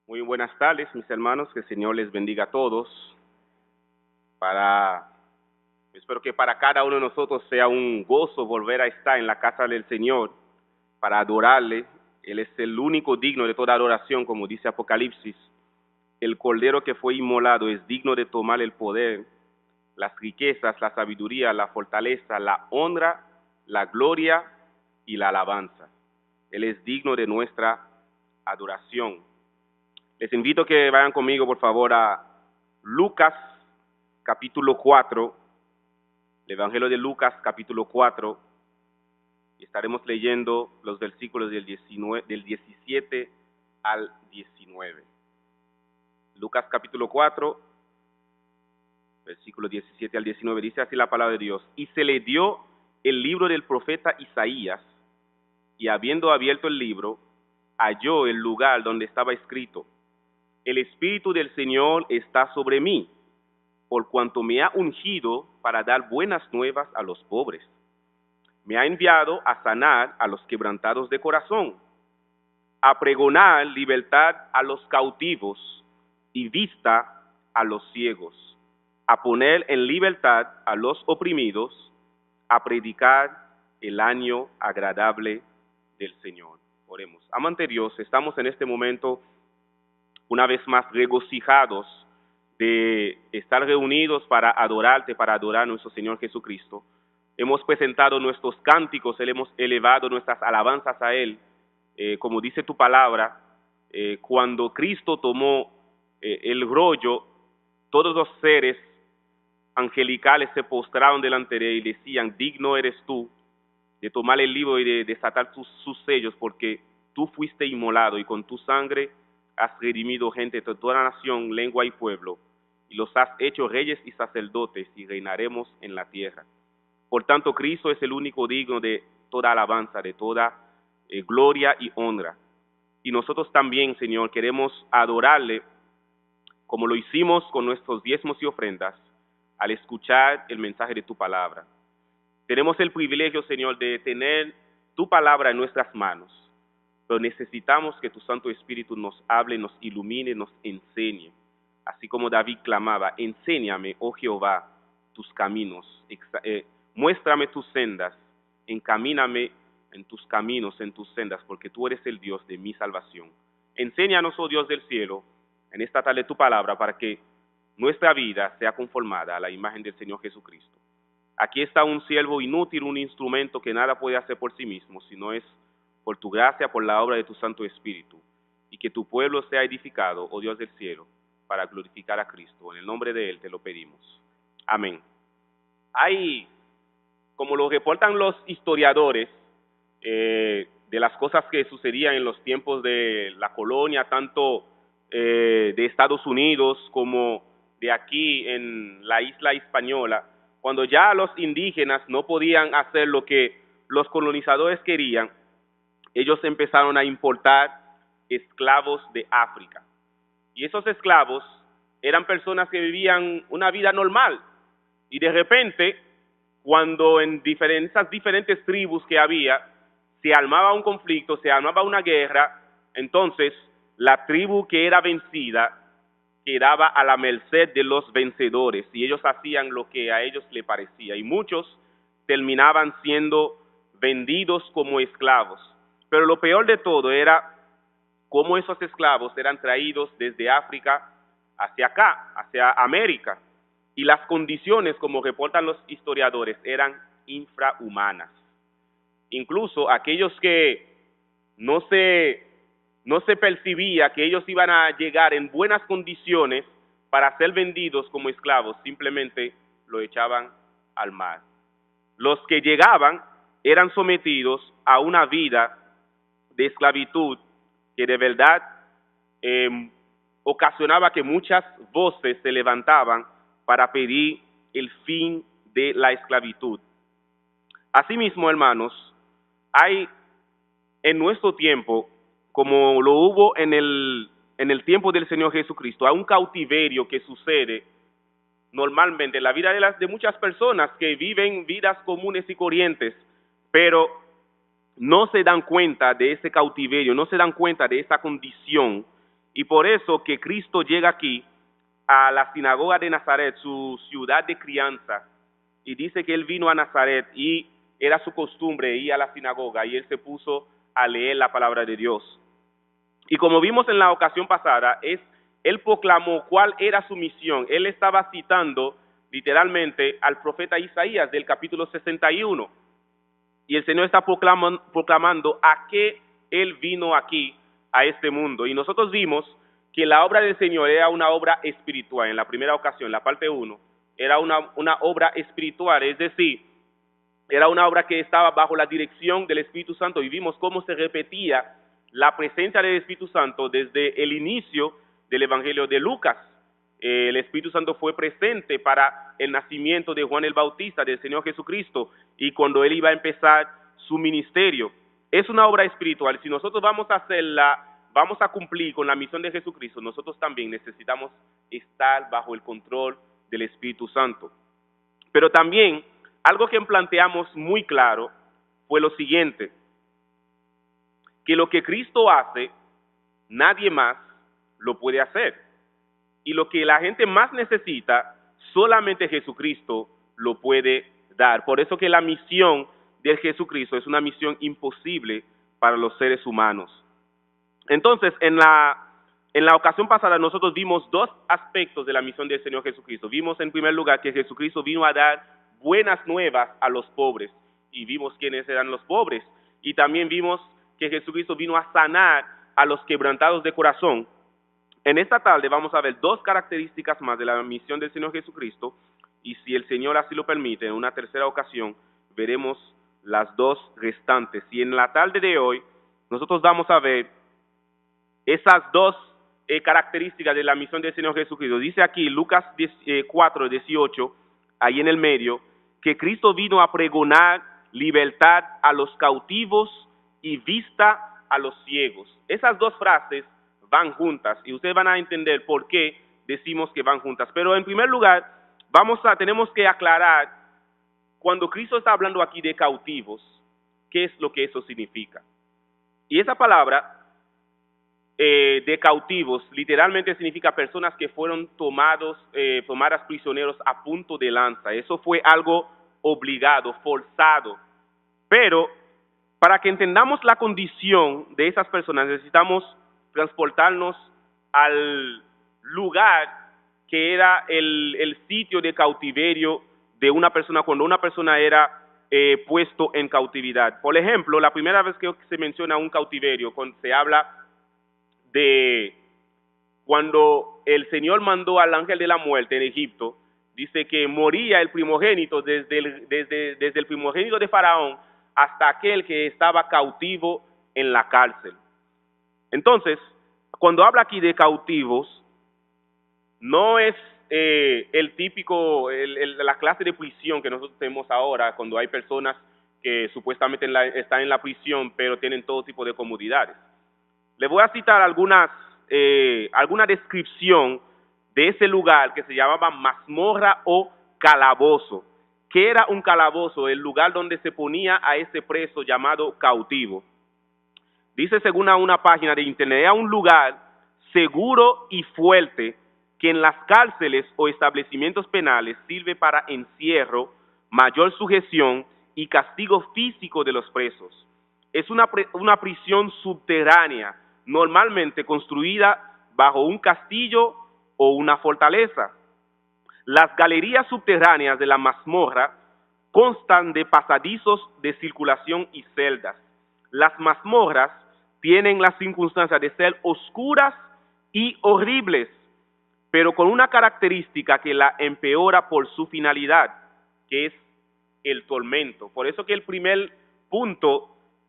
Muy buenas tardes, mis hermanos, que el Señor les bendiga a todos. Espero que para cada uno de nosotros sea un gozo volver a estar en la casa del Señor para adorarle. Él es el único digno de toda adoración, como dice Apocalipsis. El Cordero que fue inmolado es digno de tomar el poder, las riquezas, la sabiduría, la fortaleza, la honra, la gloria y la alabanza. Él es digno de nuestra adoración. Les invito a que vayan conmigo, por favor, a Lucas, capítulo 4, el Evangelio de Lucas, capítulo 4, y estaremos leyendo los versículos del 17 al 19. Lucas, capítulo 4, versículo 17 al 19, dice así la palabra de Dios. Y se le dio el libro del profeta Isaías, y habiendo abierto el libro, halló el lugar donde estaba escrito: El Espíritu del Señor está sobre mí, por cuanto me ha ungido para dar buenas nuevas a los pobres. Me ha enviado a sanar a los quebrantados de corazón, a pregonar libertad a los cautivos y vista a los ciegos, a poner en libertad a los oprimidos, a predicar el año agradable del Señor. Oremos. Amante Dios, estamos en este momento una vez más regocijados de estar reunidos para adorarte, para adorar a nuestro Señor Jesucristo. Hemos presentado nuestros cánticos, hemos elevado nuestras alabanzas a Él, como dice tu palabra, cuando Cristo tomó el rollo, todos los seres angelicales se postraron delante de Él y decían: digno eres tú de tomar el libro y de desatar sus sellos, porque tú fuiste inmolado y con tu sangre has redimido gente de toda nación, lengua y pueblo, y los has hecho reyes y sacerdotes, y reinaremos en la tierra. Por tanto, Cristo es el único digno de toda alabanza, de toda gloria y honra. Y nosotros también, Señor, queremos adorarle como lo hicimos con nuestros diezmos y ofrendas al escuchar el mensaje de tu palabra. Tenemos el privilegio, Señor, de tener tu palabra en nuestras manos, pero necesitamos que tu Santo Espíritu nos hable, nos ilumine, nos enseñe. Así como David clamaba: enséñame, oh Jehová, tus caminos, muéstrame tus sendas, encamíname en tus caminos, en tus sendas, porque tú eres el Dios de mi salvación. Enséñanos, oh Dios del cielo, en esta tarde tu palabra, para que nuestra vida sea conformada a la imagen del Señor Jesucristo. Aquí está un siervo inútil, un instrumento que nada puede hacer por sí mismo, sino es por tu gracia, por la obra de tu Santo Espíritu, y que tu pueblo sea edificado, oh Dios del cielo, para glorificar a Cristo. En el nombre de Él te lo pedimos. Amén. Como lo reportan los historiadores, de las cosas que sucedían en los tiempos de la colonia, tanto de Estados Unidos como de aquí en la isla española, cuando ya los indígenas no podían hacer lo que los colonizadores querían, ellos empezaron a importar esclavos de África. Y esos esclavos eran personas que vivían una vida normal. Y de repente, cuando en esas diferentes tribus que había, se armaba un conflicto, se armaba una guerra, entonces la tribu que era vencida quedaba a la merced de los vencedores y ellos hacían lo que a ellos les parecía. Y muchos terminaban siendo vendidos como esclavos. Pero lo peor de todo era cómo esos esclavos eran traídos desde África hacia acá, hacia América. Y las condiciones, como reportan los historiadores, eran infrahumanas. Incluso aquellos que no se percibía que ellos iban a llegar en buenas condiciones para ser vendidos como esclavos, simplemente lo echaban al mar. Los que llegaban eran sometidos a una vida de esclavitud que de verdad ocasionaba que muchas voces se levantaban para pedir el fin de la esclavitud. Asimismo, hermanos, hay en nuestro tiempo, como lo hubo en el tiempo del Señor Jesucristo, hay un cautiverio que sucede normalmente en la vida de muchas personas que viven vidas comunes y corrientes, pero no se dan cuenta de ese cautiverio, no se dan cuenta de esa condición Y por eso que Cristo llega aquí a la sinagoga de Nazaret, su ciudad de crianza, y dice que él vino a Nazaret y era su costumbre ir a la sinagoga y él se puso a leer la palabra de Dios. Y como vimos en la ocasión pasada, él proclamó cuál era su misión. Él estaba citando literalmente al profeta Isaías del capítulo 61. Y el Señor está proclamando a qué él vino aquí, a este mundo. Y nosotros vimos que la obra del Señor era una obra espiritual. En la primera ocasión, la parte 1, era una obra espiritual, es decir, era una obra que estaba bajo la dirección del Espíritu Santo, y vimos cómo se repetía la presencia del Espíritu Santo desde el inicio del Evangelio de Lucas. El Espíritu Santo fue presente para el nacimiento de Juan el Bautista, del Señor Jesucristo, y cuando él iba a empezar su ministerio. Es una obra espiritual. Si nosotros vamos a hacerla, vamos a cumplir con la misión de Jesucristo, nosotros también necesitamos estar bajo el control del Espíritu Santo. Pero también, algo que planteamos muy claro fue lo siguiente, que lo que Cristo hace, nadie más lo puede hacer. Y lo que la gente más necesita, solamente Jesucristo lo puede dar. Por eso que la misión de Jesucristo es una misión imposible para los seres humanos. Entonces, en la ocasión pasada nosotros vimos dos aspectos de la misión del Señor Jesucristo. Vimos en primer lugar que Jesucristo vino a dar buenas nuevas a los pobres, y vimos quiénes eran los pobres. Y también vimos que Jesucristo vino a sanar a los quebrantados de corazón. En esta tarde vamos a ver dos características más de la misión del Señor Jesucristo, y si el Señor así lo permite, en una tercera ocasión veremos las dos restantes. Y en la tarde de hoy nosotros vamos a ver esas dos características de la misión del Señor Jesucristo. Dice aquí Lucas 4:18, ahí en el medio, que Cristo vino a pregonar libertad a los cautivos y vista a los ciegos. Esas dos frases van juntas y ustedes van a entender por qué decimos que van juntas. Pero en primer lugar, tenemos que aclarar, cuando Cristo está hablando aquí de cautivos, ¿qué es lo que eso significa? Y esa palabra de cautivos literalmente significa personas que fueron tomadas prisioneros a punto de lanza. Eso fue algo obligado, forzado. Pero para que entendamos la condición de esas personas, necesitamos transportarnos al lugar que era el sitio de cautiverio de una persona cuando una persona era puesto en cautividad. Por ejemplo, la primera vez que se menciona un cautiverio, cuando se habla de cuando el Señor mandó al ángel de la muerte en Egipto, dice que moría el primogénito, desde el primogénito de Faraón hasta aquel que estaba cautivo en la cárcel. Entonces, cuando habla aquí de cautivos, no es el típico, la clase de prisión que nosotros tenemos ahora, cuando hay personas que supuestamente están en la prisión, pero tienen todo tipo de comodidades. Le voy a citar alguna descripción de ese lugar que se llamaba mazmorra o calabozo. ¿Qué era un calabozo? El lugar donde se ponía a ese preso llamado cautivo. Dice, según una página de internet, era un lugar seguro y fuerte que en las cárceles o establecimientos penales sirve para encierro, mayor sujeción y castigo físico de los presos. Es una prisión subterránea, normalmente construida bajo un castillo o una fortaleza. Las galerías subterráneas de la mazmorra constan de pasadizos de circulación y celdas. Las mazmorras tienen la circunstancia de ser oscuras y horribles, pero con una característica que la empeora por su finalidad, que es el tormento. Por eso que el primer punto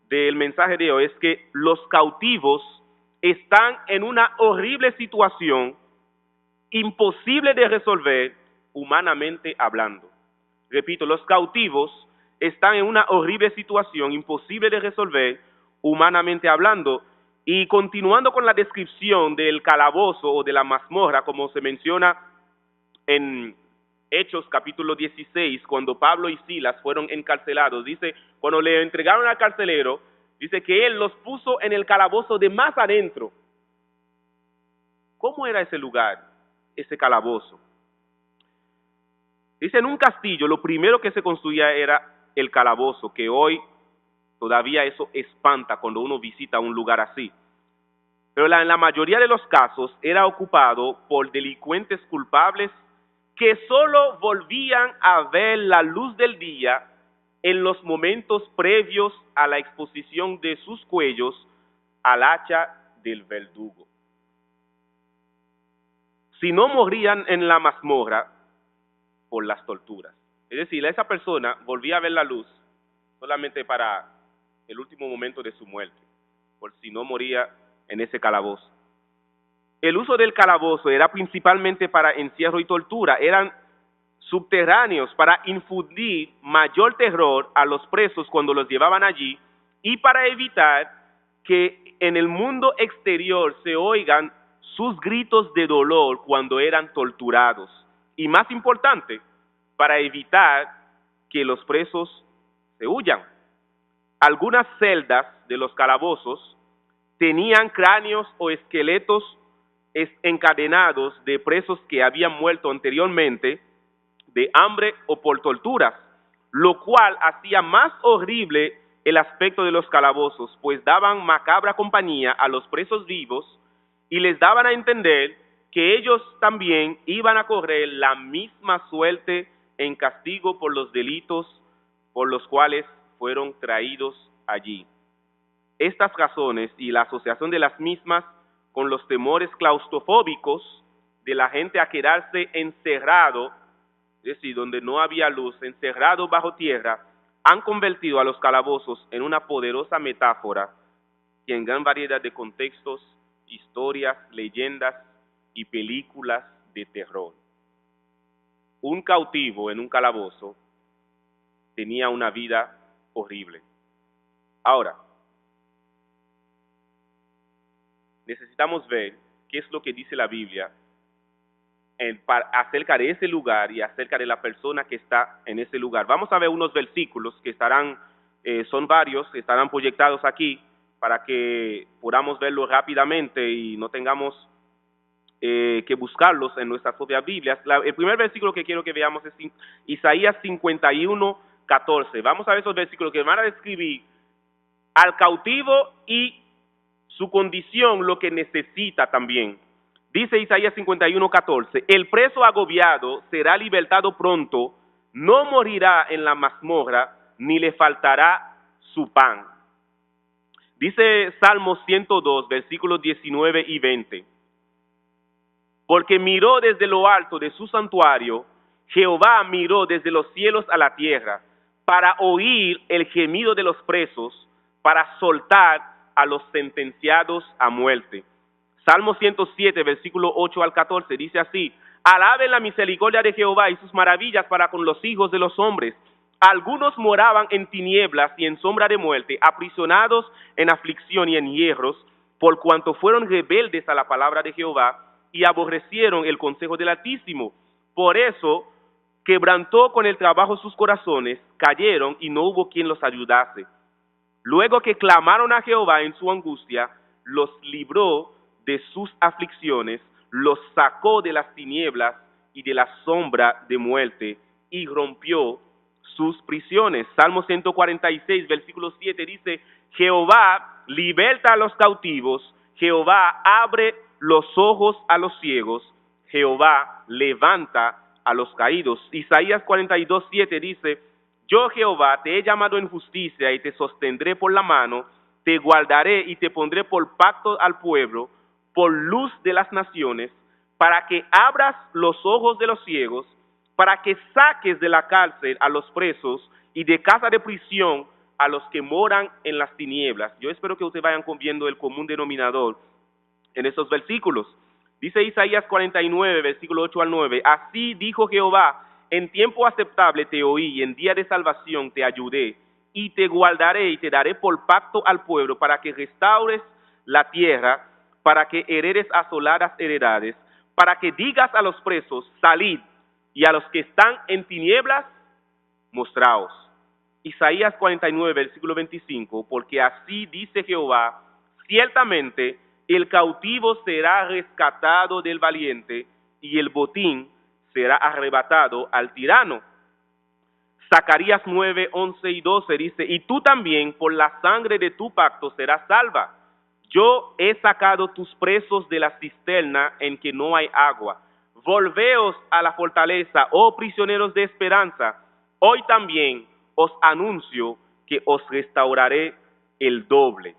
del mensaje de hoy es que los cautivos están en una horrible situación, imposible de resolver humanamente hablando. Repito, los cautivos están en una horrible situación, imposible de resolver humanamente hablando. Y continuando con la descripción del calabozo o de la mazmorra, como se menciona en Hechos capítulo 16, cuando Pablo y Silas fueron encarcelados, dice, cuando le entregaron al carcelero, dice que él los puso en el calabozo de más adentro. ¿Cómo era ese lugar, ese calabozo? Dice, en un castillo lo primero que se construía era el calabozo, que hoy todavía eso espanta cuando uno visita un lugar así. Pero en la mayoría de los casos era ocupado por delincuentes culpables que solo volvían a ver la luz del día en los momentos previos a la exposición de sus cuellos al hacha del verdugo. Si no morían en la mazmorra por las torturas. Es decir, esa persona volvía a ver la luz solamente para el último momento de su muerte, por si no moría en ese calabozo. El uso del calabozo era principalmente para encierro y tortura, eran subterráneos para infundir mayor terror a los presos cuando los llevaban allí y para evitar que en el mundo exterior se oigan sus gritos de dolor cuando eran torturados. Y más importante, para evitar que los presos se huyan. Algunas celdas de los calabozos tenían cráneos o esqueletos encadenados de presos que habían muerto anteriormente de hambre o por torturas, lo cual hacía más horrible el aspecto de los calabozos, pues daban macabra compañía a los presos vivos y les daban a entender que ellos también iban a correr la misma suerte en castigo por los delitos por los cuales fueron traídos allí. Estas razones y la asociación de las mismas con los temores claustrofóbicos de la gente a quedarse encerrado, es decir, donde no había luz, encerrado bajo tierra, han convertido a los calabozos en una poderosa metáfora que en gran variedad de contextos, historias, leyendas y películas de terror. Un cautivo en un calabozo tenía una vida horrible. Ahora, necesitamos ver qué es lo que dice la Biblia acerca de ese lugar y acerca de la persona que está en ese lugar. Vamos a ver unos versículos que estarán, son varios, estarán proyectados aquí para que podamos verlos rápidamente y no tengamos que buscarlos en nuestras propias Biblias. El primer versículo que quiero que veamos es Isaías 51:14. Vamos a ver esos versículos que van a describir al cautivo y su condición, lo que necesita también. Dice Isaías 51:14, el preso agobiado será libertado pronto, no morirá en la mazmorra, ni le faltará su pan. Dice Salmo 102, versículos 19 y 20, porque miró desde lo alto de su santuario, Jehová miró desde los cielos a la tierra, para oír el gemido de los presos, para soltar a los sentenciados a muerte. Salmo 107, versículo 8 al 14, dice así, alaben la misericordia de Jehová y sus maravillas para con los hijos de los hombres. Algunos moraban en tinieblas y en sombra de muerte, aprisionados en aflicción y en hierros, por cuanto fueron rebeldes a la palabra de Jehová y aborrecieron el consejo del Altísimo. Por eso quebrantó con el trabajo sus corazones, cayeron y no hubo quien los ayudase. Luego que clamaron a Jehová en su angustia, los libró de sus aflicciones, los sacó de las tinieblas y de la sombra de muerte y rompió sus prisiones. Salmo 146, versículo 7 dice, Jehová liberta a los cautivos, Jehová abre los ojos a los ciegos, Jehová levanta a los caídos. Isaías 42:7 dice, yo Jehová te he llamado en justicia y te sostendré por la mano, te guardaré y te pondré por pacto al pueblo, por luz de las naciones, para que abras los ojos de los ciegos, para que saques de la cárcel a los presos y de casa de prisión a los que moran en las tinieblas. Yo espero que ustedes vayan viendo el común denominador en esos versículos. Dice Isaías 49, versículo 8 al 9, así dijo Jehová, en tiempo aceptable te oí y en día de salvación te ayudé, y te guardaré y te daré por pacto al pueblo para que restaures la tierra, para que heredes asoladas heredades, para que digas a los presos, salid, y a los que están en tinieblas, mostraos. Isaías 49, versículo 25, porque así dice Jehová, ciertamente el cautivo será rescatado del valiente y el botín será arrebatado al tirano. Zacarías 9, 11 y 12 dice, y tú también por la sangre de tu pacto serás salva. Yo he sacado tus presos de la cisterna en que no hay agua. Volveos a la fortaleza, oh prisioneros de esperanza. Hoy también os anuncio que os restauraré el doble.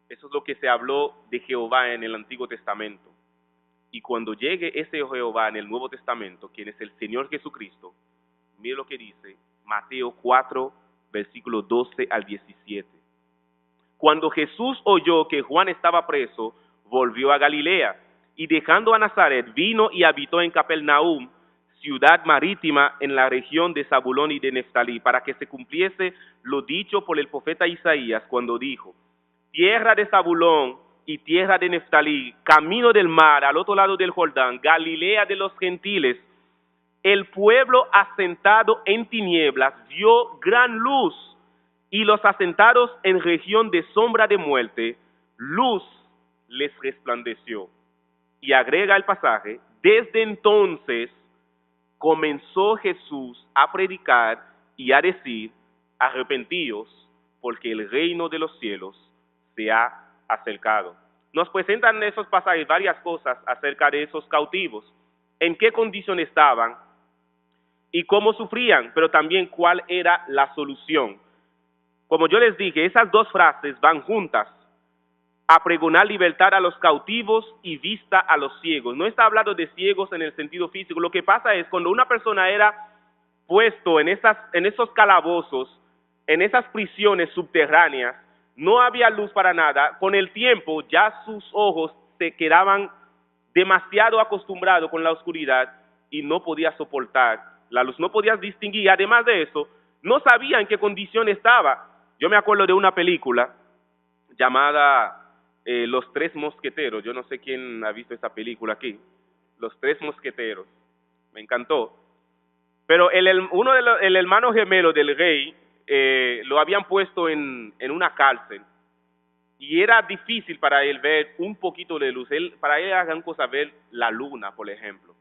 Eso es lo que se habló de Jehová en el Antiguo Testamento. Y cuando llegue ese Jehová en el Nuevo Testamento, quien es el Señor Jesucristo, mire lo que dice Mateo 4, versículos 12 al 17. Cuando Jesús oyó que Juan estaba preso, volvió a Galilea, y dejando a Nazaret, vino y habitó en Capernaum, ciudad marítima en la región de Zabulón y de Neftalí, para que se cumpliese lo dicho por el profeta Isaías cuando dijo, tierra de Zabulón y tierra de Neftalí, camino del mar, al otro lado del Jordán, Galilea de los gentiles, el pueblo asentado en tinieblas vio gran luz, y los asentados en región de sombra de muerte, luz les resplandeció. Y agrega el pasaje, desde entonces comenzó Jesús a predicar y a decir, arrepentíos, porque el reino de los cielos se ha acercado. Nos presentan en esos pasajes varias cosas acerca de esos cautivos, en qué condición estaban y cómo sufrían, pero también cuál era la solución. Como yo les dije, esas dos frases van juntas, a pregonar libertad a los cautivos y vista a los ciegos. No está hablando de ciegos en el sentido físico. Lo que pasa es cuando una persona era puesto en esos calabozos, en esas prisiones subterráneas, no había luz para nada. Con el tiempo ya sus ojos se quedaban demasiado acostumbrados con la oscuridad y no podía soportar la luz, no podía distinguir. Además de eso, no sabía en qué condición estaba. Yo me acuerdo de una película llamada Los Tres Mosqueteros. Yo no sé quién ha visto esa película aquí. Los Tres Mosqueteros. Me encantó. Pero el hermano gemelo del rey lo habían puesto en una cárcel. Y era difícil para él ver un poquito de luz. Para él era gran cosa ver la luna, por ejemplo.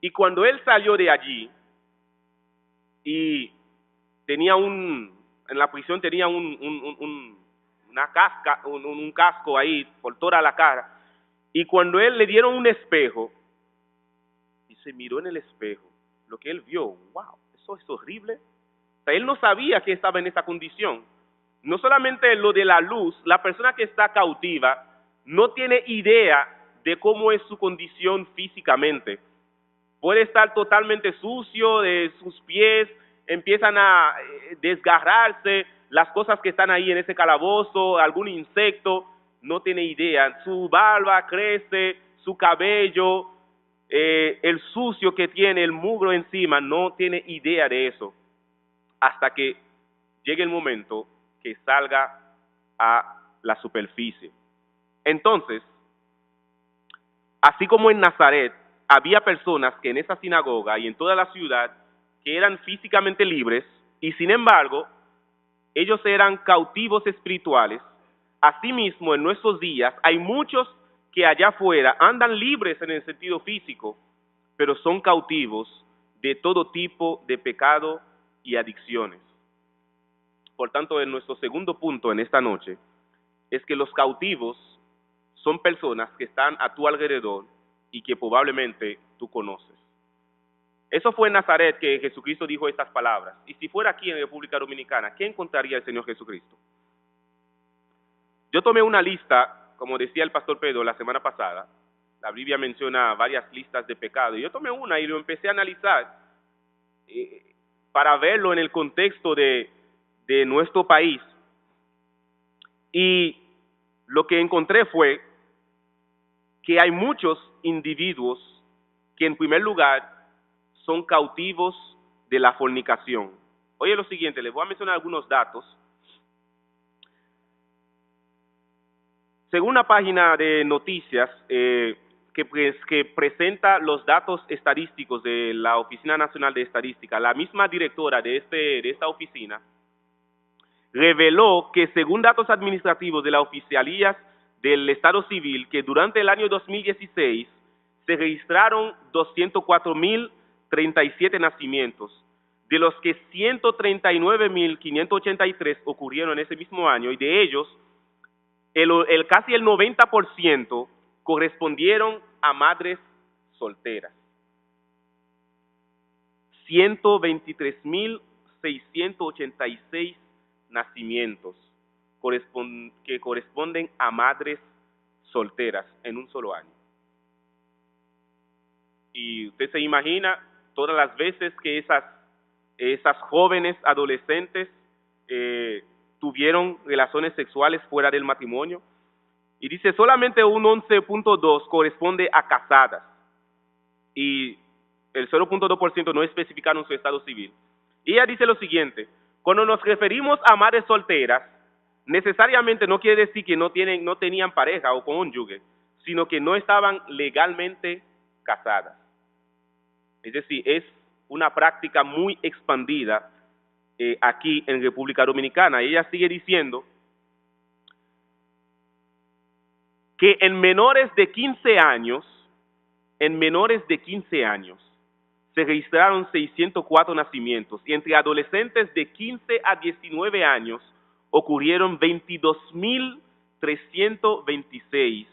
Y cuando él salió de allí y tenía en la prisión tenía un casco ahí por toda la cara, y cuando él le dieron un espejo y se miró en el espejo, lo que él vio, wow, eso es horrible. O sea, él no sabía que estaba en esa condición. No solamente lo de la luz, la persona que está cautiva no tiene idea de cómo es su condición físicamente. Puede estar totalmente sucio de sus pies, empiezan a desgarrarse las cosas que están ahí en ese calabozo, algún insecto, no tiene idea. Su barba crece, su cabello, el sucio que tiene, el mugro encima, no tiene idea de eso. Hasta que llegue el momento que salga a la superficie. Entonces, así como en Nazaret, había personas que en esa sinagoga y en toda la ciudad que eran físicamente libres y sin embargo ellos eran cautivos espirituales. Asimismo, en nuestros días hay muchos que allá afuera andan libres en el sentido físico, pero son cautivos de todo tipo de pecado y adicciones. Por tanto, en nuestro segundo punto en esta noche es que los cautivos son personas que están a tu alrededor y que probablemente tú conoces. Eso fue en Nazaret que Jesucristo dijo estas palabras. Y si fuera aquí en República Dominicana, ¿qué encontraría el Señor Jesucristo? Yo tomé una lista, como decía el pastor Pedro la semana pasada. La Biblia menciona varias listas de pecado. Y yo tomé una y lo empecé a analizar para verlo en el contexto de nuestro país. Y lo que encontré fue que hay muchos individuos que en primer lugar son cautivos de la fornicación. Oye lo siguiente, les voy a mencionar algunos datos. Según una página de noticias que presenta los datos estadísticos de la Oficina Nacional de Estadística, la misma directora de esta oficina reveló que según datos administrativos de las oficialías del Estado Civil que durante el año 2016 se registraron 204.037 nacimientos, de los que 139.583 ocurrieron en ese mismo año, y de ellos casi el 90% correspondieron a madres solteras. 123.686 nacimientos que corresponden a madres solteras en un solo año. Y usted se imagina todas las veces que esas jóvenes adolescentes tuvieron relaciones sexuales fuera del matrimonio. Y dice solamente un 11.2 corresponde a casadas. Y el 0.2% no especificaron su estado civil. Y ella dice lo siguiente: cuando nos referimos a madres solteras, necesariamente no quiere decir que no tenían pareja o cónyuge, sino que no estaban legalmente casadas. Es decir, es una práctica muy expandida aquí en República Dominicana. Y ella sigue diciendo que en menores de 15 años, se registraron 604 nacimientos, y entre adolescentes de 15 a 19 años ocurrieron 22.326,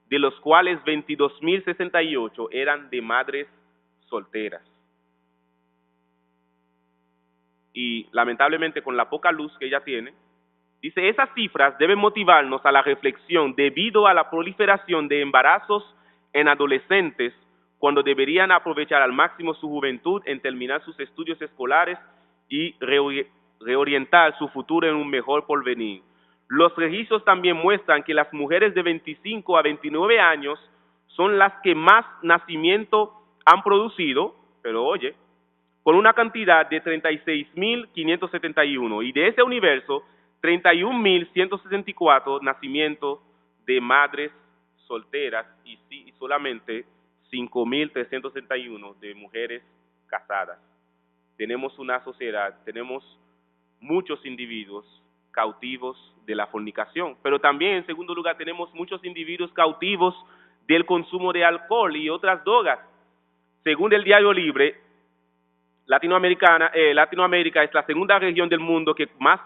de los cuales 22.068 eran de madres solteras. Y lamentablemente, con la poca luz que ella tiene, dice, esas cifras deben motivarnos a la reflexión debido a la proliferación de embarazos en adolescentes, cuando deberían aprovechar al máximo su juventud en terminar sus estudios escolares y reorientar su futuro en un mejor porvenir. Los registros también muestran que las mujeres de 25 a 29 años son las que más nacimiento han producido, pero oye, con una cantidad de 36.571, y de ese universo, 31.164 nacimientos de madres solteras y solamente 5.361 de mujeres casadas. Tenemos una sociedad, tenemos muchos individuos cautivos de la fornicación, pero también, en segundo lugar, tenemos muchos individuos cautivos del consumo de alcohol y otras drogas. Según el Diario Libre, Latinoamérica es la segunda región del mundo que más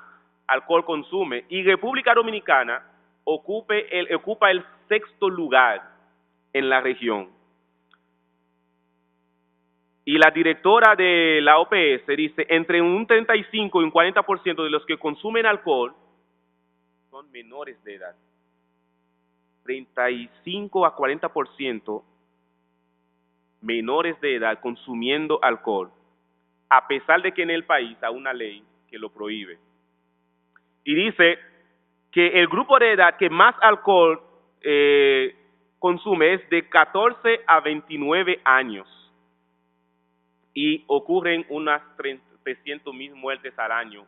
alcohol consume, y República Dominicana ocupa el sexto lugar en la región. Y la directora de la OPS dice, entre un 35 y un 40% de los que consumen alcohol son menores de edad. 35 a 40% menores de edad consumiendo alcohol, a pesar de que en el país hay una ley que lo prohíbe. Y dice que el grupo de edad que más alcohol consume es de 14 a 29 años. Y ocurren unas 300.000 muertes al año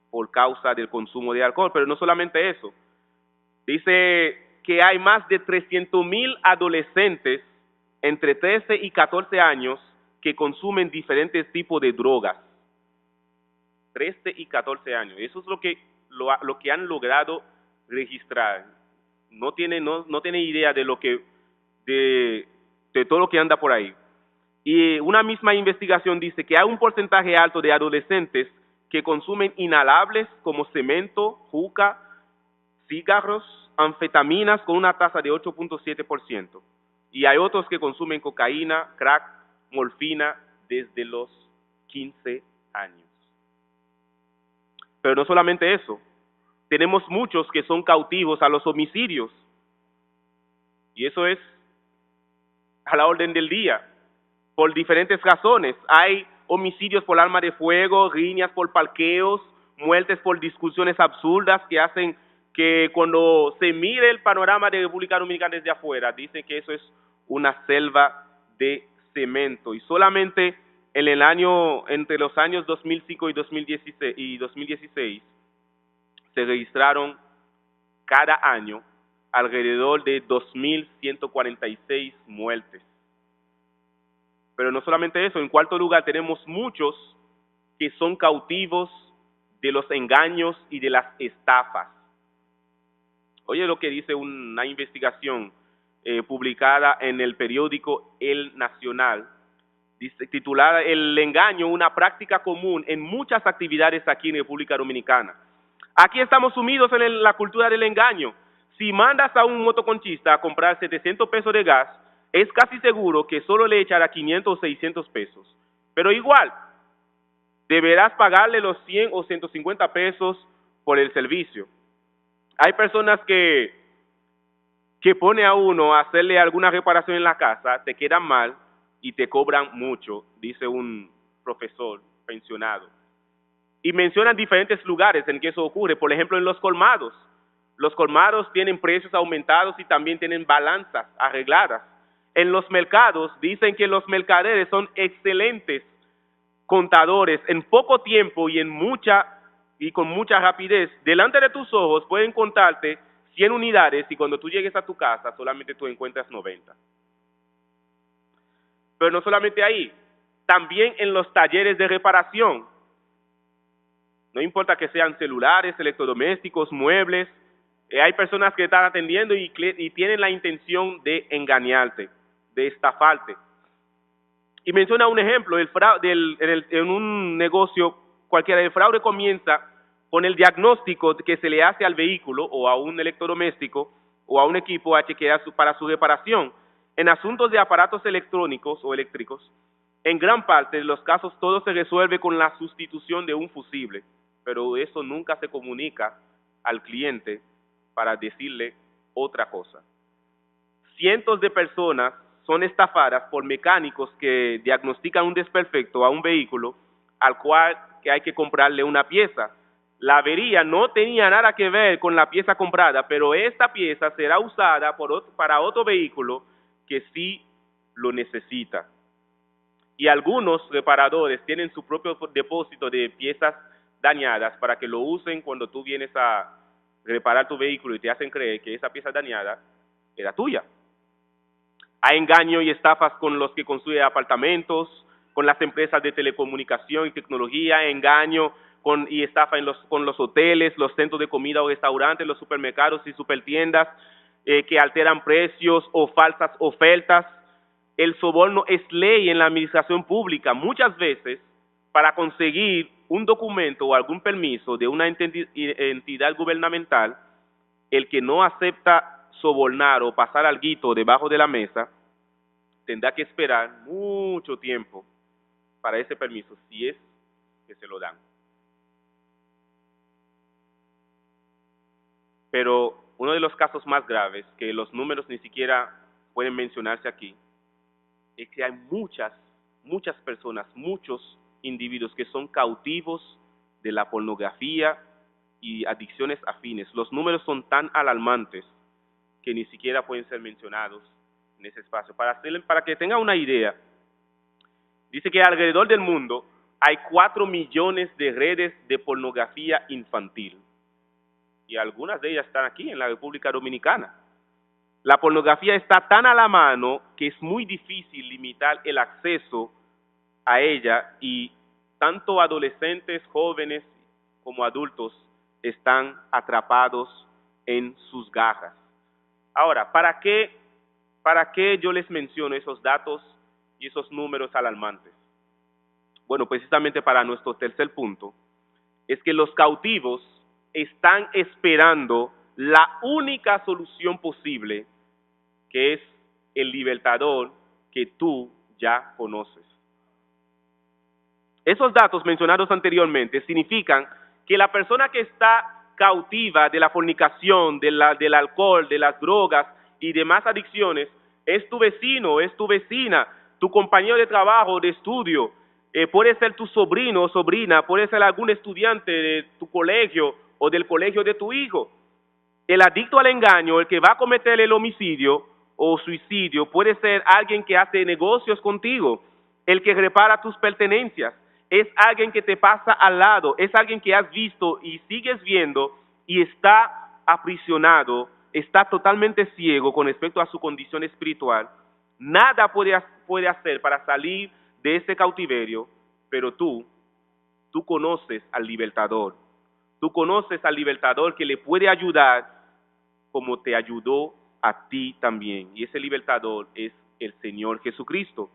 por causa del consumo de alcohol. Pero no solamente eso. Dice que hay más de 300.000 adolescentes entre 13 y 14 años que consumen diferentes tipos de drogas. 13 y 14 años. Eso es lo que han logrado registrar. No tiene idea de todo lo que anda por ahí. Y una misma investigación dice que hay un porcentaje alto de adolescentes que consumen inhalables como cemento, juca, cigarros, anfetaminas con una tasa de 8.7%. Y hay otros que consumen cocaína, crack, morfina desde los 15 años. Pero no solamente eso, tenemos muchos que son cautivos a los homicidios. Y eso es a la orden del día, por diferentes razones. Hay homicidios por arma de fuego, riñas por parqueos, muertes por discusiones absurdas que hacen que cuando se mire el panorama de República Dominicana desde afuera, dicen que eso es una selva de cemento. Y solamente entre los años 2005 y 2016 se registraron cada año alrededor de 2.146 muertes. Pero no solamente eso, en cuarto lugar tenemos muchos que son cautivos de los engaños y de las estafas. Oye lo que dice una investigación publicada en el periódico El Nacional, dice, titulada El engaño, una práctica común en muchas actividades aquí en República Dominicana. Aquí estamos sumidos en la cultura del engaño. Si mandas a un motoconchista a comprar 700 pesos de gas, es casi seguro que solo le echará 500 o 600 pesos. Pero igual, deberás pagarle los 100 o 150 pesos por el servicio. Hay personas que pone a uno a hacerle alguna reparación en la casa, te quedan mal y te cobran mucho, dice un profesor pensionado. Y mencionan diferentes lugares en que eso ocurre, por ejemplo en los colmados. Los colmados tienen precios aumentados y también tienen balanzas arregladas. En los mercados dicen que los mercaderes son excelentes contadores, en poco tiempo y con mucha rapidez, delante de tus ojos pueden contarte 100 unidades y cuando tú llegues a tu casa solamente tú encuentras 90. Pero no solamente ahí, también en los talleres de reparación. No importa que sean celulares, electrodomésticos, muebles, hay personas que están atendiendo y tienen la intención de engañarte, de estafarte. Y menciona un ejemplo, en un negocio cualquiera, el fraude comienza con el diagnóstico que se le hace al vehículo o a un electrodoméstico o a un equipo a chequear para su reparación. En asuntos de aparatos electrónicos o eléctricos, en gran parte de los casos todo se resuelve con la sustitución de un fusible, pero eso nunca se comunica al cliente para decirle otra cosa. Cientos de personas son estafadas por mecánicos que diagnostican un desperfecto a un vehículo al cual que hay que comprarle una pieza. La avería no tenía nada que ver con la pieza comprada, pero esta pieza será usada para otro vehículo que sí lo necesita. Y algunos reparadores tienen su propio depósito de piezas dañadas para que lo usen cuando tú vienes a reparar tu vehículo y te hacen creer que esa pieza dañada era tuya. Hay engaño y estafas con los que construyen apartamentos, con las empresas de telecomunicación y tecnología, engaño y estafa con los hoteles, los centros de comida o restaurantes, los supermercados y supertiendas que alteran precios o falsas ofertas. El soborno es ley en la administración pública. Muchas veces, para conseguir un documento o algún permiso de una entidad gubernamental, el que no acepta sobornar o pasar alguito debajo de la mesa, tendrá que esperar mucho tiempo para ese permiso, si es que se lo dan. Pero uno de los casos más graves, que los números ni siquiera pueden mencionarse aquí, es que hay muchas personas, muchos individuos que son cautivos de la pornografía y adicciones afines. Los números son tan alarmantes que ni siquiera pueden ser mencionados en ese espacio. Para que tengan una idea, dice que alrededor del mundo hay 4 millones de redes de pornografía infantil. Y algunas de ellas están aquí en la República Dominicana. La pornografía está tan a la mano que es muy difícil limitar el acceso a ella y tanto adolescentes, jóvenes como adultos están atrapados en sus garras. Ahora, ¿para qué yo les menciono esos datos y esos números alarmantes? Bueno, precisamente para nuestro tercer punto, es que los cautivos están esperando la única solución posible, que es el libertador que tú ya conoces. Esos datos mencionados anteriormente significan que la persona que está cautiva de la fornicación, del alcohol, de las drogas y demás adicciones, es tu vecino, es tu vecina, tu compañero de trabajo, de estudio, puede ser tu sobrino o sobrina, puede ser algún estudiante de tu colegio o del colegio de tu hijo. El adicto al engaño, el que va a cometer el homicidio o suicidio, puede ser alguien que hace negocios contigo, el que repara tus pertenencias, es alguien que te pasa al lado, es alguien que has visto y sigues viendo y está aprisionado, está totalmente ciego con respecto a su condición espiritual. Nada puede hacer para salir de ese cautiverio, pero tú conoces al libertador. Tú conoces al libertador que le puede ayudar como te ayudó a ti también. Y ese libertador es el Señor Jesucristo.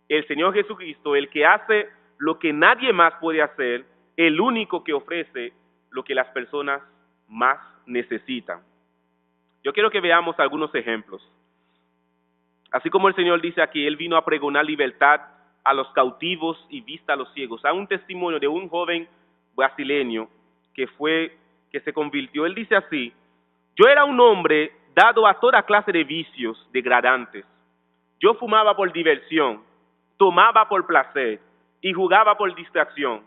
El Señor Jesucristo, el que hace lo que nadie más puede hacer, el único que ofrece lo que las personas más necesitan. Yo quiero que veamos algunos ejemplos. Así como el Señor dice aquí, Él vino a pregonar libertad a los cautivos y vista a los ciegos. Hay un testimonio de un joven brasileño que se convirtió. Él dice así: yo era un hombre dado a toda clase de vicios degradantes. Yo fumaba por diversión, tomaba por placer y jugaba por distracción.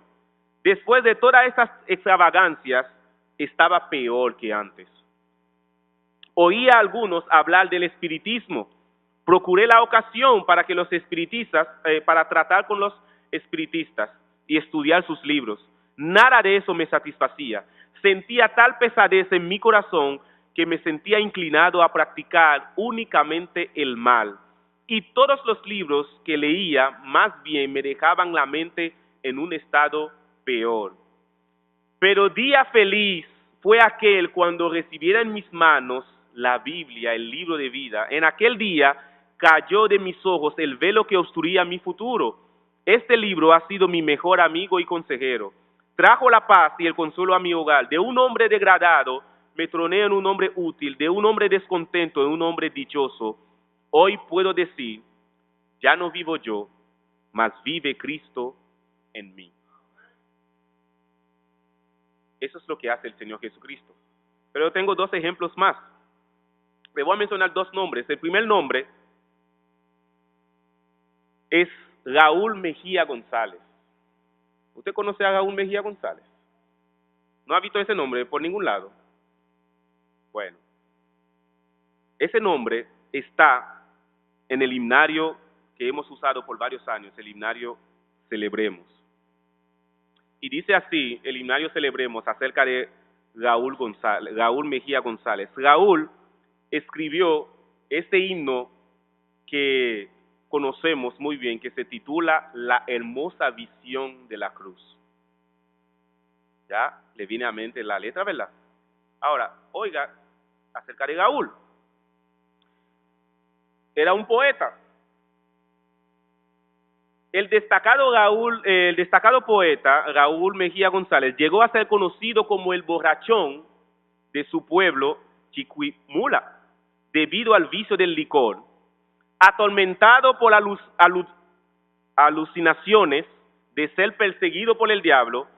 Después de todas esas extravagancias, estaba peor que antes. Oía a algunos hablar del espiritismo. Procuré la ocasión para que los espiritistas, para tratar con los espiritistas y estudiar sus libros. Nada de eso me satisfacía. Sentía tal pesadez en mi corazón que me sentía inclinado a practicar únicamente el mal. Y todos los libros que leía más bien me dejaban la mente en un estado peor. Pero día feliz fue aquel cuando recibiera en mis manos la Biblia, el libro de vida. En aquel día cayó de mis ojos el velo que obstruía mi futuro. Este libro ha sido mi mejor amigo y consejero. Trajo la paz y el consuelo a mi hogar. De un hombre degradado me troné en un hombre útil, de un hombre descontento en un hombre dichoso. Hoy puedo decir, ya no vivo yo, mas vive Cristo en mí. Eso es lo que hace el Señor Jesucristo. Pero yo tengo dos ejemplos más. Le voy a mencionar dos nombres. El primer nombre es Raúl Mejía González. ¿Usted conoce a Raúl Mejía González? ¿No ha visto ese nombre por ningún lado? Bueno, ese nombre está en el himnario que hemos usado por varios años, el himnario Celebremos. Y dice así, el himnario Celebremos, acerca de Raúl Mejía González. Raúl escribió este himno que conocemos muy bien, que se titula La hermosa visión de la cruz. Ya le viene a mente la letra, ¿verdad? Ahora, oiga, acerca de Raúl. Era un poeta. El destacado poeta Raúl Mejía González llegó a ser conocido como el borrachón de su pueblo, Chiquimula, debido al vicio del licor. Atormentado por alucinaciones de ser perseguido por el diablo,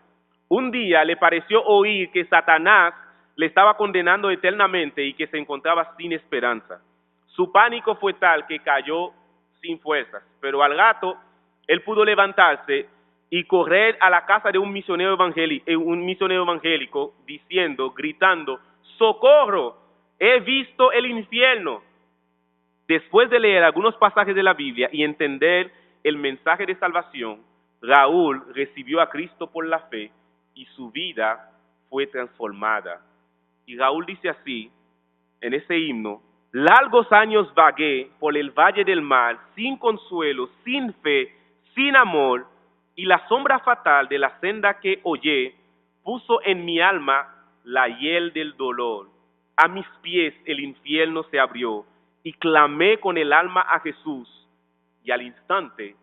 un día le pareció oír que Satanás le estaba condenando eternamente y que se encontraba sin esperanza. Su pánico fue tal que cayó sin fuerzas, pero al rato él pudo levantarse y correr a la casa de un misionero evangélico diciendo, gritando, ¡socorro! He visto el infierno. Después de leer algunos pasajes de la Biblia y entender el mensaje de salvación, Raúl recibió a Cristo por la fe y su vida fue transformada. Y Raúl dice así, en ese himno: largos años vagué por el valle del mal, sin consuelo, sin fe, sin amor, y la sombra fatal de la senda que hollé puso en mi alma la hiel del dolor. A mis pies el infierno se abrió, y clamé con el alma a Jesús, y al instante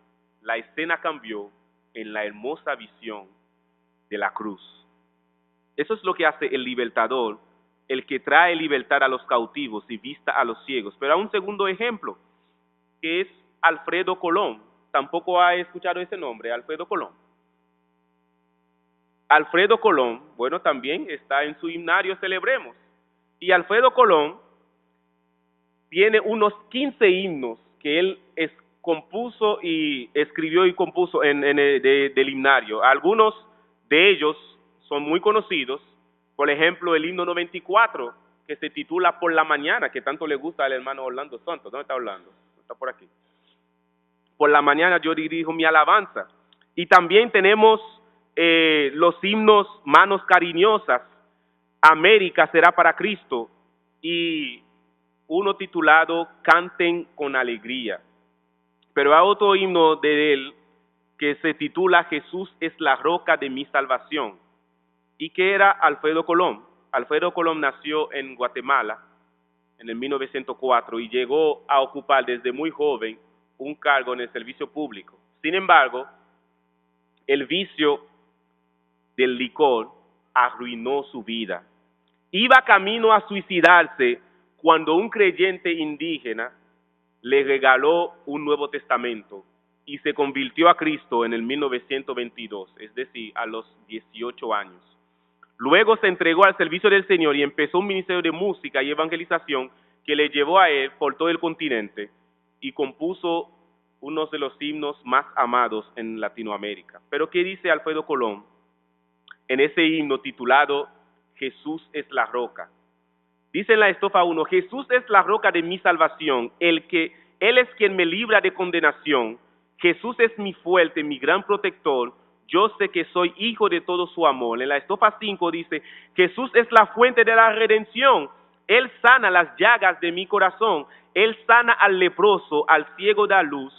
la escena cambió en la hermosa visión de la cruz. Eso es lo que hace el libertador, el que trae libertad a los cautivos y vista a los ciegos. Pero hay un segundo ejemplo, que es Alfredo Colón. Tampoco ha escuchado ese nombre, Alfredo Colón. Alfredo Colón, bueno, también está en su himnario Celebremos. Y Alfredo Colón tiene unos 15 himnos que él compuso y escribió y compuso del himnario. Algunos de ellos son muy conocidos. Por ejemplo, el himno 94, que se titula Por la mañana, que tanto le gusta al hermano Orlando Santos. ¿Dónde está Orlando? Está por aquí. Por la mañana yo dirijo mi alabanza. Y también tenemos los himnos Manos Cariñosas, América será para Cristo, y uno titulado Canten con alegría. Pero hay otro himno de él que se titula Jesús es la roca de mi salvación. ¿Y qué era Alfredo Colón? Alfredo Colón nació en Guatemala en el 1904 y llegó a ocupar desde muy joven un cargo en el servicio público. Sin embargo, el vicio del licor arruinó su vida. Iba camino a suicidarse cuando un creyente indígena le regaló un Nuevo Testamento y se convirtió a Cristo en el 1922, es decir, a los 18 años. Luego se entregó al servicio del Señor y empezó un ministerio de música y evangelización que le llevó a él por todo el continente y compuso uno de los himnos más amados en Latinoamérica. Pero ¿qué dice Alfredo Colón en ese himno titulado Jesús es la roca? Dice en la estrofa 1, Jesús es la roca de mi salvación, Él es quien me libra de condenación. Jesús es mi fuerte, mi gran protector. Yo sé que soy hijo de todo su amor. En la estrofa 5 dice, Jesús es la fuente de la redención. Él sana las llagas de mi corazón. Él sana al leproso, al ciego da luz.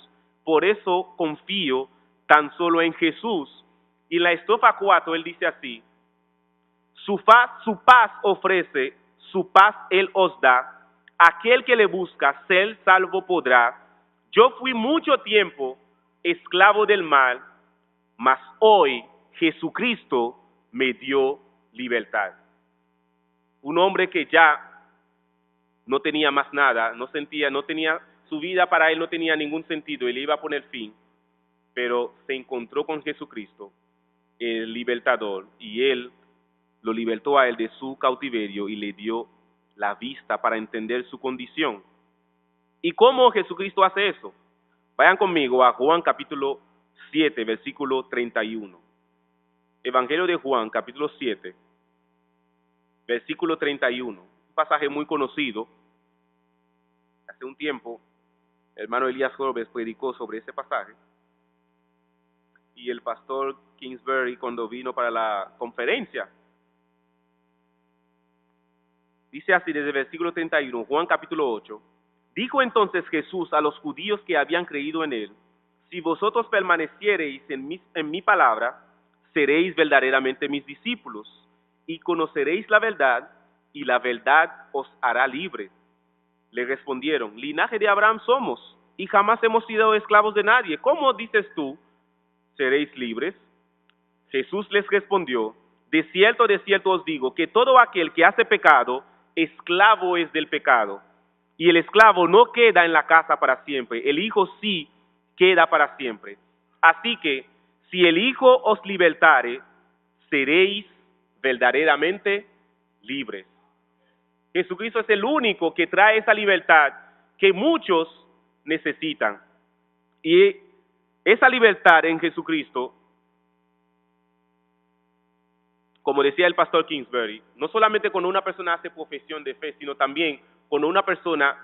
Por eso confío tan solo en Jesús. Y en la estrofa 4 él dice así, su paz ofrece, su paz él os da. Aquel que le busca, ser salvo podrá. Yo fui mucho tiempo esclavo del mal, mas hoy Jesucristo me dio libertad. Un hombre que ya no tenía más nada, no tenía, su vida para él no tenía ningún sentido y le iba a poner fin, pero se encontró con Jesucristo, el libertador, y él lo libertó a él de su cautiverio y le dio la vista para entender su condición. ¿Y cómo Jesucristo hace eso? Vayan conmigo a Juan capítulo 7, versículo 31. Evangelio de Juan, capítulo 7, versículo 31. Un pasaje muy conocido. Hace un tiempo, el hermano Elías Gómez predicó sobre ese pasaje. Y el pastor Kingsbury, cuando vino para la conferencia, dice así desde el versículo 31, Juan capítulo 8. Dijo entonces Jesús a los judíos que habían creído en él, si vosotros permaneciereis en mi palabra, seréis verdaderamente mis discípulos, y conoceréis la verdad, y la verdad os hará libres. Le respondieron, linaje de Abraham somos, y jamás hemos sido esclavos de nadie. ¿Cómo dices tú, seréis libres? Jesús les respondió, de cierto os digo, que todo aquel que hace pecado, esclavo es del pecado. Y el esclavo no queda en la casa para siempre, el Hijo sí queda para siempre. Así que, si el Hijo os libertare, seréis verdaderamente libres. Jesucristo es el único que trae esa libertad que muchos necesitan. Y esa libertad en Jesucristo, como decía el pastor Kingsbury, no solamente cuando una persona hace profesión de fe, sino también cuando una persona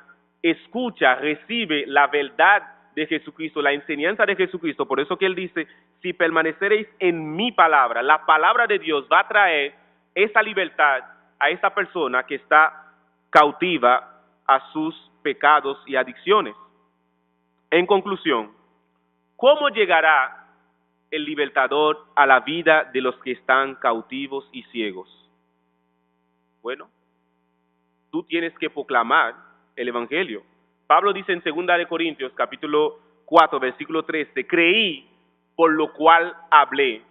escucha, recibe la verdad de Jesucristo, la enseñanza de Jesucristo. Por eso que él dice, si permaneceréis en mi palabra, la palabra de Dios va a traer esa libertad a esa persona que está cautiva a sus pecados y adicciones. En conclusión, ¿cómo llegará el libertador a la vida de los que están cautivos y ciegos? Bueno, tú tienes que proclamar el evangelio. Pablo dice en 2 de Corintios, capítulo 4, versículo 13, creí, por lo cual hablé.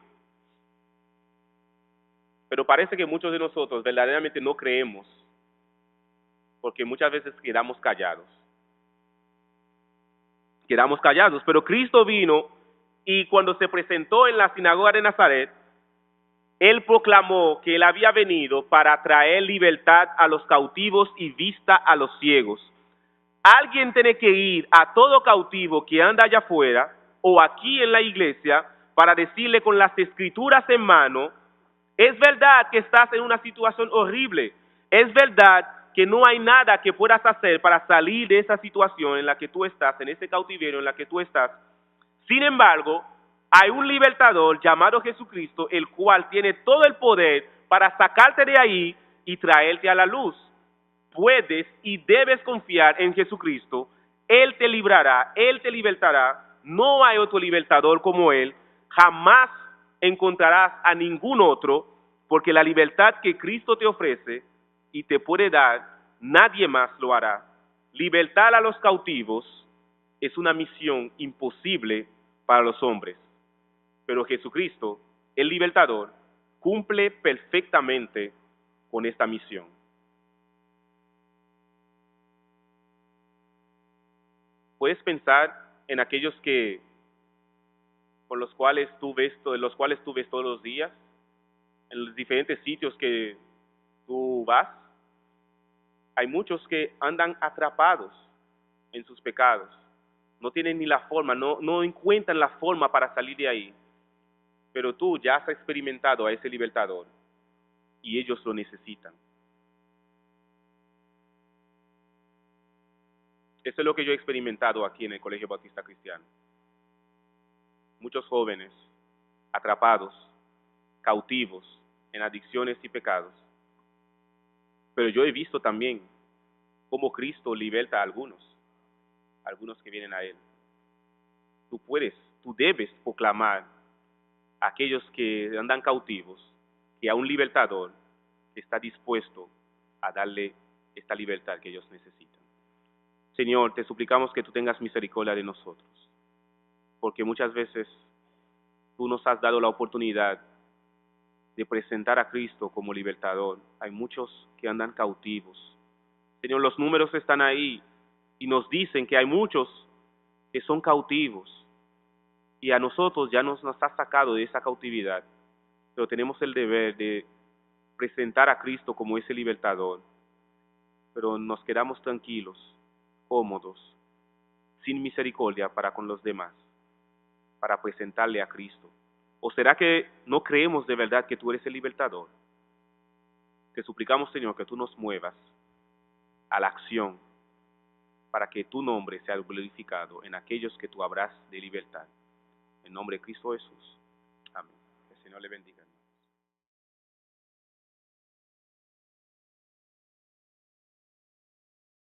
Pero parece que muchos de nosotros verdaderamente no creemos, porque muchas veces quedamos callados. Quedamos callados, pero Cristo vino y cuando se presentó en la sinagoga de Nazaret, él proclamó que él había venido para traer libertad a los cautivos y vista a los ciegos. Alguien tiene que ir a todo cautivo que anda allá afuera o aquí en la iglesia para decirle con las escrituras en mano, es verdad que estás en una situación horrible, es verdad que no hay nada que puedas hacer para salir de esa situación en la que tú estás, en ese cautiverio en la que tú estás. Sin embargo, hay un libertador llamado Jesucristo, el cual tiene todo el poder para sacarte de ahí y traerte a la luz. Puedes y debes confiar en Jesucristo. Él te librará, Él te libertará. No hay otro libertador como Él. Jamás encontrarás a ningún otro, porque la libertad que Cristo te ofrece y te puede dar nadie más lo hará. Libertar a los cautivos es una misión imposible para los hombres, pero Jesucristo, el libertador, cumple perfectamente con esta misión. Puedes pensar en aquellos con los cuales tú ves todos los días, en los diferentes sitios que tú vas. Hay muchos que andan atrapados en sus pecados, no tienen ni la forma, no encuentran la forma para salir de ahí, pero tú ya has experimentado a ese libertador y ellos lo necesitan. Eso es lo que yo he experimentado aquí en el Colegio Bautista Cristiano. Muchos jóvenes atrapados, cautivos en adicciones y pecados. Pero yo he visto también cómo Cristo liberta a algunos que vienen a Él. Tú debes proclamar a aquellos que andan cautivos que a un libertador está dispuesto a darle esta libertad que ellos necesitan. Señor, te suplicamos que tú tengas misericordia de nosotros, porque muchas veces tú nos has dado la oportunidad de presentar a Cristo como libertador. Hay muchos que andan cautivos. Señor, los números están ahí y nos dicen que hay muchos que son cautivos y a nosotros ya nos has sacado de esa cautividad, pero tenemos el deber de presentar a Cristo como ese libertador, pero nos quedamos tranquilos, cómodos, sin misericordia para con los demás, para presentarle a Cristo. ¿O será que no creemos de verdad que tú eres el libertador? Te suplicamos, Señor, que tú nos muevas a la acción para que tu nombre sea glorificado en aquellos que tú habrás de libertar. En nombre de Cristo Jesús. Amén. Que el Señor le bendiga.